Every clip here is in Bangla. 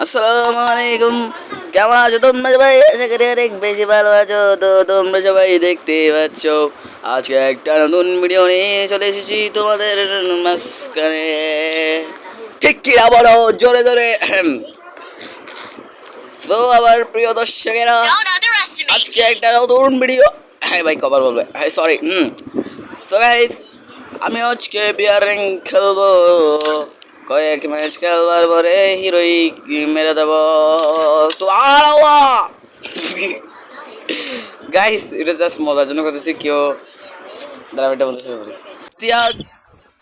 আসসালামু আলাইকুম। কেমন আছো তোমরা সবাই? আশা করি অনেক বেশি ভালো আছো। তো তোমরা সবাই দেখতে পাচ্ছ আজকে একটা নতুন ভিডিও নিয়ে চলে এসেছি তোমাদের মাঝখানে। ঠিক কি বলো জোরে জোরে। তো আবার প্রিয় দর্শকেরা, আজকে একটা নতুন ভিডিও। হ্যাঁ ভাই, কবার বলবে? হ্যাঁ সরি। তো গাইস, আমি আজকে বিয়ারিং খেলবো। কয়েক ম্যাচ খেলবার পরে হিরোই মেরে দেব। সুবহানাল্লাহ। গাইস, এটা জাস্ট মজার জন্য করতেছি। কেউ দাঁড়া, এটা বলতে শুরু করি। তিয়াগ,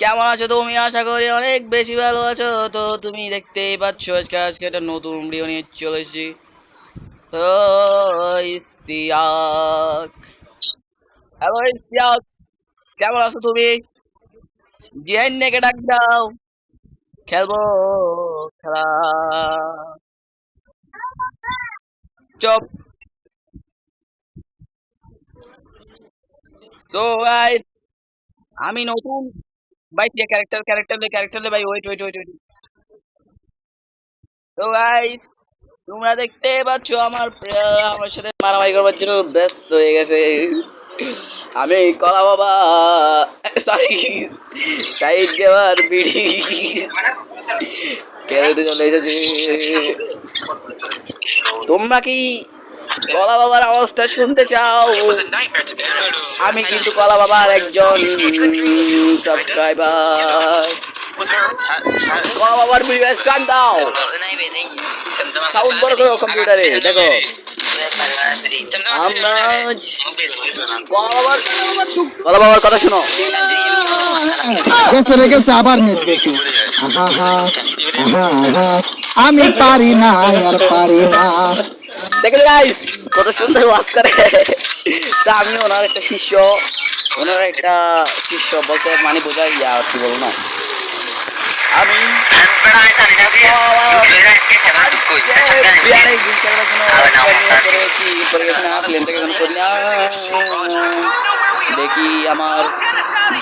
কেমন আছো তুমি? আশা করি অনেক বেশি ভালো আছো। তো তুমি দেখতেই পাচ্ছ আজকে একটা নতুন ভিডিও নিয়ে চলেছি। তো ইস্তিয়াক, হ্যালো ইস্তিয়াক, কেমন আছো তুমি? জিহান নেকে ডাক দাও, খেলবো খেলা। চপ। সো গাইস, আমি নতুন ভাই ক্যারেক্টার ভাই, ওয়েট ওয়েট ওয়েট ওয়েট। তো গাইস, তোমরা দেখতে পাচ্ছ আমার সাথে মারামারি করবার জন্য ব্যস্ত হয়ে গেছে। আমি কলা বাবা, সরি, সাইড দেওয়ার বিড়ি খেলতে চলে এসেছি। তোমরা কি কলা বাবার আওয়াজটা শুনতে চাও? আমি কিন্তু কলা বাবার একজন সাবস্ক্রাইবার। কলা বাবার ভিডিও স্টার্ট দাও, সাউন্ড বড় করো কম্পিউটারে। দেখো আমরা কলা বাবার কথা শোনো। গেছে রে গেছে, আবার নেট গেছে। আহা আহা আহা, আমি পারি না আর পারি না। দেখলে গাইস, কত সুন্দর ওয়াজ করে। তা আমি ওনার একটা শিষ্য, ওনার একটা শিষ্য বলতে মানে বোঝাই আর কি বলবো না। আমি দেখি আমার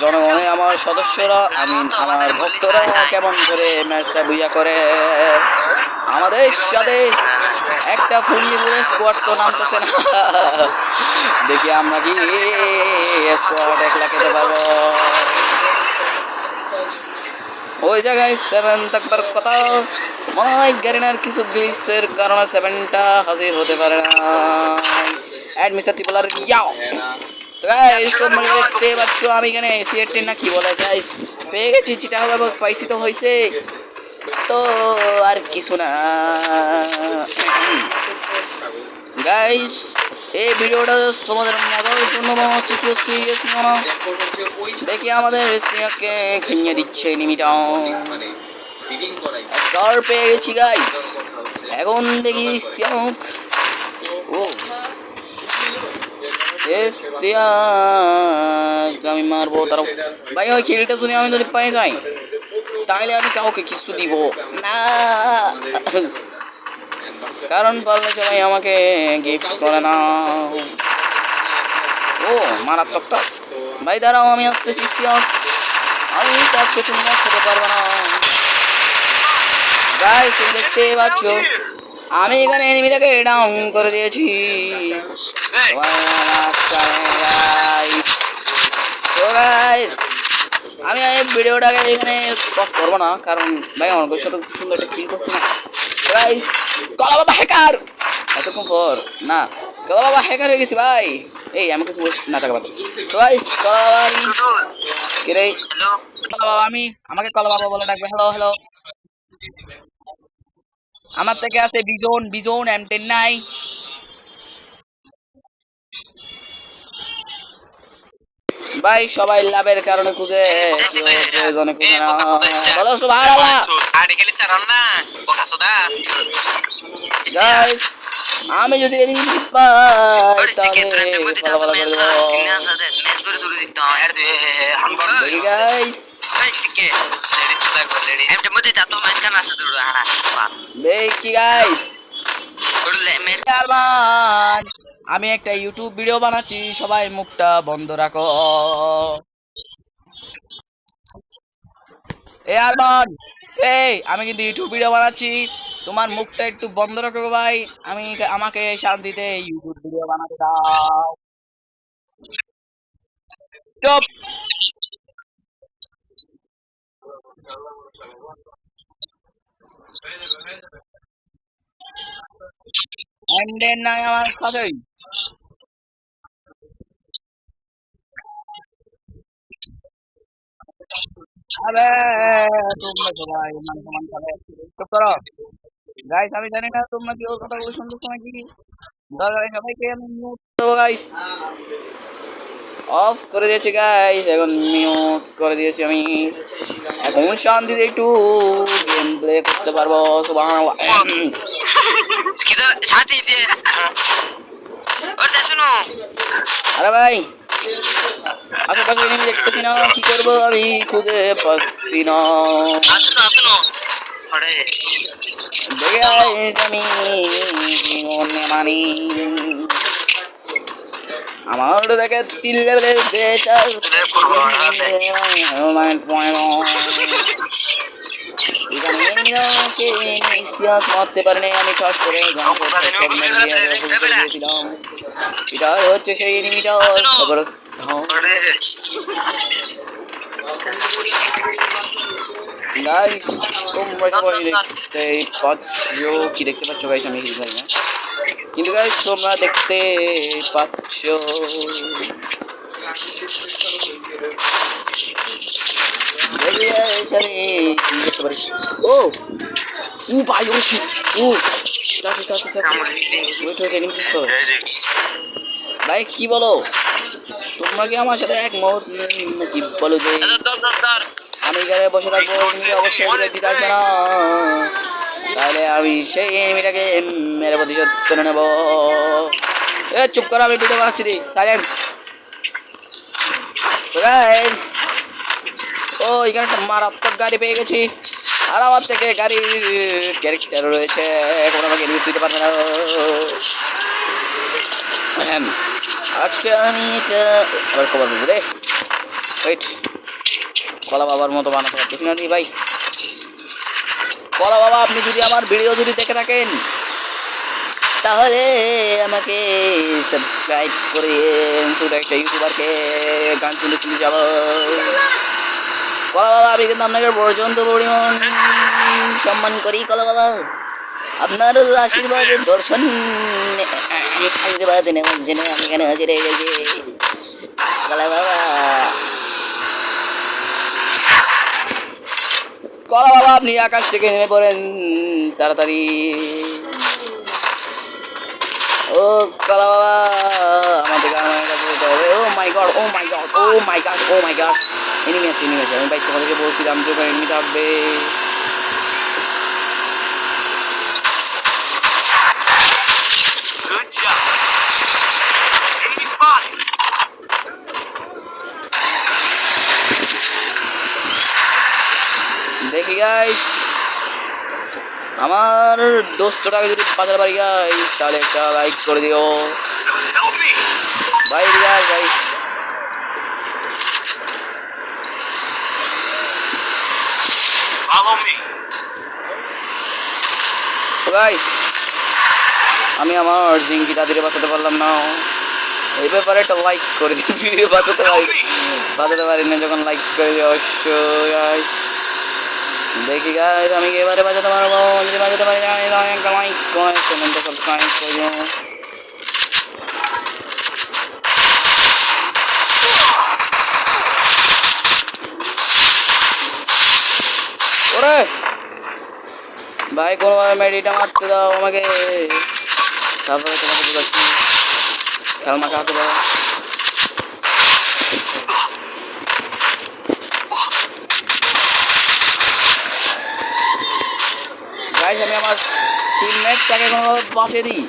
জনগণে, আমার সদস্যরা, আমি আমার ভক্তরা কেমন করে ম্যাচটা বুঝা করে। আমাদের সাথে একটা ফুললি ফুল স্কোয়াড তো নামতেছে না। দেখি আমরা কি স্কোয়াড একলা খেতে পারবো। ওই জায়গায় 7 থাকবার কথা, মনে হয় গ্যারেনার কিছু গ্লিচের কারণে 7টা হাজির হতে পারে না। অ্যাডমিশন ট্রিপলার ইয়াও। তো গাইস, তোমরা দেখতে পাচ্ছ আমি এখানে এসি18 না কি বলে গাইস পেয়ে গেছি। চিটাগাং পাইছি তো হয়েছে, তো আর কিছু না। গাইস, এই ভিডিওটা তোমাদের মজার জন্য বানাচ্ছি, কেউ সিরিয়াস না। দেখি আমাদের স্নেহকে খাইয়ে দিচ্ছে নিমিটাও। স্টার পেয়ে গেছি গাইস। এখন দেখি স্নেহক। ও আমি মারবো তারাও। ভাই ওই খেলটা শুনে আমি যদি পাই যাই, তাহলে আমি কাউকে কিছু দিব না, কারণ পারলে সবাই আমাকে গিফট করে না। ও মারাত্মক তো ভাই, দাঁড়াও আমি আসতেছি। আমি তাকে তুমি খেতে পারবো না। গাইস, তুমি দেখতে পাচ্ছ আমি এখানে এনিমিটাকে ডাউন করে দিয়েছি। আমি ভিডিওটাকে এখানে পজ করবো না, কারণ ভাই আমার সাথে সুন্দর একটা কিল করছি না। গাইস, কলা বাবা হ্যাকার, এতক্ষণ পর না কলা বাবা হ্যাকার হয়ে গেছি ভাই। এই আমি কিছু না টাকা পাবো। গাইস, কলা বাবা কি রে? কলা বাবা, আমাকে কলা বাবা বলে ডাকবে। Hello hello. আমার থেকে আছে বিজন, বিজন M10 নাই। ভাই সবাই লাভের কারণে খুঁজে, কেউ প্রয়োজনে খুঁজে না। বলো সুবহানাল্লাহ। গাইস, আমি যদি এনিমি পাই তাহলে ভালো ভালো করে দেবো। দেখি গাইস, দেখি গাইস, আমি একটা ইউটিউব ভিডিও বানাচ্ছি, সবাই মুখটা বন্ধ রাখো। এ আরমান, এই আমি কিন্তু ইউটিউব ভিডিও বানাচ্ছি, তোমার মুখটা একটু বন্ধ রাখো ভাই। আমাকে শান্তিতে ইউটিউব ভিডিও বানাতে দাও। চুপ। হ্যান্ডের নাই আমার কাছে। আবে তোমরা সবাই মান সম্মান খাবে। চুপ করো। গাইস আমি জানি না তোমরা কি ওর কথাগুলো শুনতেছো নাকি। দরকার সবাইকে আমি মিউট দেবো গাইস। অফ করে দিয়েছি গাইস, এখন মিউট করে দিয়েছি আমি। এখন শান্তিতে একটু গেম প্লে করতে পারবো। সুবহানাল্লাহ। किधर छाती दे और सुनो আরে ভাই আশেপাশে এনিমি দেখতেছি না, কি করবো আমি খুঁজে পাচ্ছি না। सुनो अरे দেখে guys, আমি অন্য মানি আমার দেখে 3 লেভেলের বেটার হেলমেট পয়েন্ট এখানে এনিমিকে স্টিয়াক মারতে পারেনি, আমি টস করে গান করতে সব মেরে দিয়ে ফুল করে দিয়েছিলাম। এটা হচ্ছে সেই এনিমিটার খবরস্থান। अरे গাইস তোমরা সবাই দেখতেই পাচ্ছ, কি দেখতে পাচ্ছ গাইস আমি কিছু জানি না, কিন্তু গাইস তোমরা দেখতে পাচ্ছ। দেখি guys, আমি কি করতে পারি। ও ও ভাই ও shit, ও চাচি চাচি চাচি ওয়েট ওয়েট এনিমি সুস্থ ভাই, কি বলো তোমরা কি আমার সাথে একমত নাকি বলো যে दर আমি এখানে বসে থাকবো, এনিমিটা অবশ্যই এদিকে দিতে আসবে না, তাহলে আমি সেই এনিমিটাকে মেরে প্রতিশোধ করে নেব। এ চুপ করো, আমি ভিডিও বানাচ্ছি, দি সাইলেন্স। ও এখানে একটা মারাত্মক গাড়ি পেয়ে গেছি, আর আমার থেকে গাড়ির ক্যারেক্টার রয়েছে, এখন আমাকে এনিমি দিতে পারবে না। আজকে আমি এটা আবার খবর বলবো রে। ওয়েট, কলা বাবার মতো বানাতে পারতেছি না দি ভাই। কলা বাবা আপনি যদি আমার ভিডিও যদি দেখে থাকেন তাহলে আমাকে সাবস্ক্রাইব করে দিন, শুধু একটা ইউটিউবারকে গান শুনে শুনে যাব। কলা বাবা আমি কিন্তু আপনাকে পর্যন্ত পরিমাণ সম্মান করি কলা বাবা, আপনার আশীর্বাদের দর্শন আশীর্বাদ নেওয়ার জন্য আমি এখানে হাজির হয়ে গেছি কলা বাবা। কলা বাবা আপনি আকাশ থেকে নেমে পড়েন তাড়াতাড়ি। ও কলা বাবা আমাদের আমার কাছে যেতে হবে। ও মাই গড, ও মাই গড, ও মাই গাশ, ও মাই গাশ, এনিমি আছে এনিমি আছে। আমি বাইক তোমাদেরকে বলছিলাম যে ওখানে এনিমি থাকবে। দেখি গাইস আমার দোস্তটাকে যদি বাজার বাড়ি গাইস তাহলে একটা লাইক করে দিও ভাই। গাইস ভাই follow me গাইস আমি আমার জিঙ্কি দাদিরে বাঁচাতে পারলাম না, এই ব্যাপারে একটা লাইক করে দিন যদি বাঁচাতে পারি না, যখন লাইক করে দিই অবশ্যই গাইস। দেখি গাইস আমি কি এবারে বাজাতে পারবো, যদি বাজাতে পারি একটা লাইক করে চ্যানেলটা সাবস্ক্রাইব করে দিও। ওরে ভাই কোনোভাবে মেডিটা মারতে দাও আমাকে, তারপরে তোমাকে বোঝাচ্ছি খেলনা খাওয়াতে পারো। গাইস আমি আমার টিমমেটটাকে কোনোভাবে বাঁচিয়ে দিই।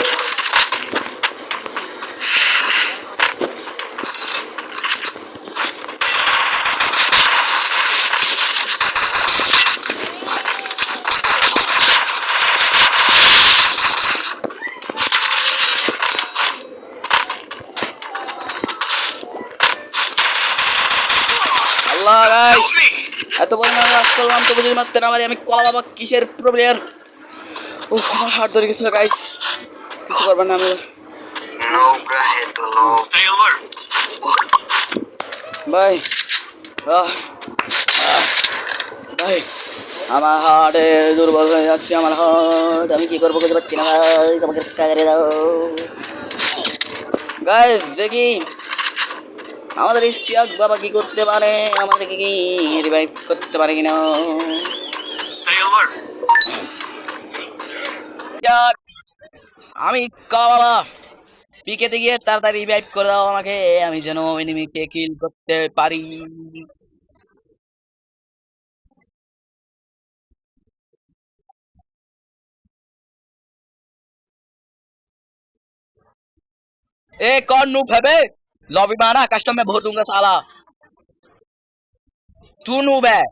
আল্লাহ গাইস এত পরিমাণে রাশ করলাম তো বুঝতে পারতে না পারি আমি কলা বাবা কিসের প্রো প্লেয়ার। উফ আমার হাত ধরে গেছিল গাইস, কিছু করবার না আমি। नो ब्रा है तो नो स्टे ओवर ভাই ভাই আমার হার্টে দুর্বল হয়ে যাচ্ছে, আমার হার্ট আমি কি করবো বুঝতে পারছি না ভাই, আমাকে কাগরে দাও গাইস। দেখি আমাদের ইস্তিয়াক বাবা কি করতে পারে, আমাদেরকে কি রিভাইভ করতে পারে কিনা। स्टे ओवर আমি কলা বাবা পিকেতে গিয়ে তাড়াতাড়ি রিভাইভ করে দাও আমাকে, আমি যেন এনিমিকে কিল করতে পারি। ए कौन नूब है बे, लॉबी में आना, कस्टम में भोर दूंगा साला। तू नूब है,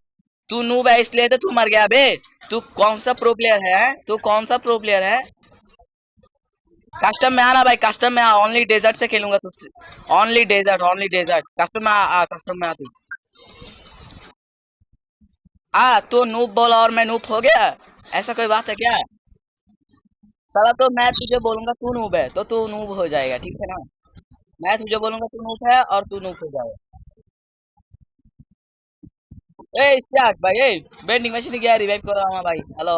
तू नूब है इसलिए तो तू मर गया बे। तू कौन सा प्रो प्लेयर है, तू कौन सा प्रो प्लेयर है। कस्टम में आना भाई, कस्टम में आ, ओनली डेजर्ट से खेलूंगा तुझसे, only desert, only desert. Custom में आ, कस्टम में आ तू आ। तू नूब बोला और मैं नूब हो गया, ऐसा कोई बात है क्या। साला तो मैं तुझे बोलूंगा तू नूब है तो तू नूब हो जाएगा, ठीक है ना। मैं तुझे बोलूंगा तू नूब है और तू नूब हो जाएगा। ए इस्तियाक भाई, ए बेंडिंग मशीन गया, रिवाइव कर रहा हूँ भाई। हेलो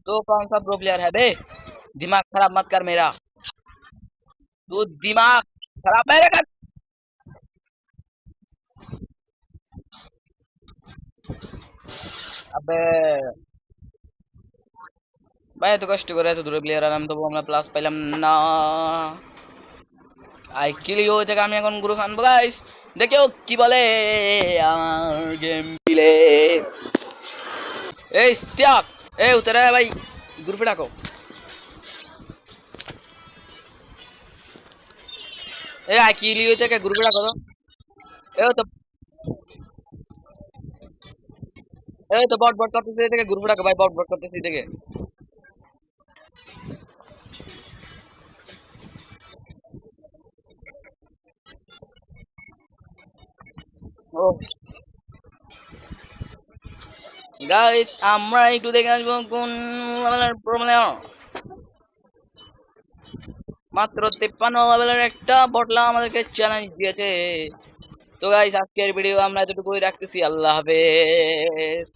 तो कौन सा प्रो प्लेयर है बे, दिमाग खराब मत कर मेरा, तू दिमाग खराब मेरे कर। अबे ভাই এত কষ্ট করে এত দূরে প্লেয়ার আনাম তবু আমরা প্লাস পাইলাম না। আই কিল ইউ থেকে আমি এখন গ্রুপ আনবো গাইস, দেখো কি বলে আমার গেম প্লে। এই ইস্তিয়াক, এ উতরে ভাই গ্রুপে ডাকো। এ আই কিল ইউ থেকে গ্রুপে ডাকো তো। এই তো বট বট করতেছে থেকে গ্রুপে ডাকো ভাই, বট বট করতেছে থেকে। ও গাইস আমরা একটু দেখে আসবো কোন লেভেলের প্রবলেম। মাত্র 53 লেভেলের একটা বটলা আমাদেরকে চ্যালেঞ্জ দিয়েছে। তো গাইস আজকের ভিডিও আমরা এতটুকুই রাখতেছি, আল্লাহ হাফেজ।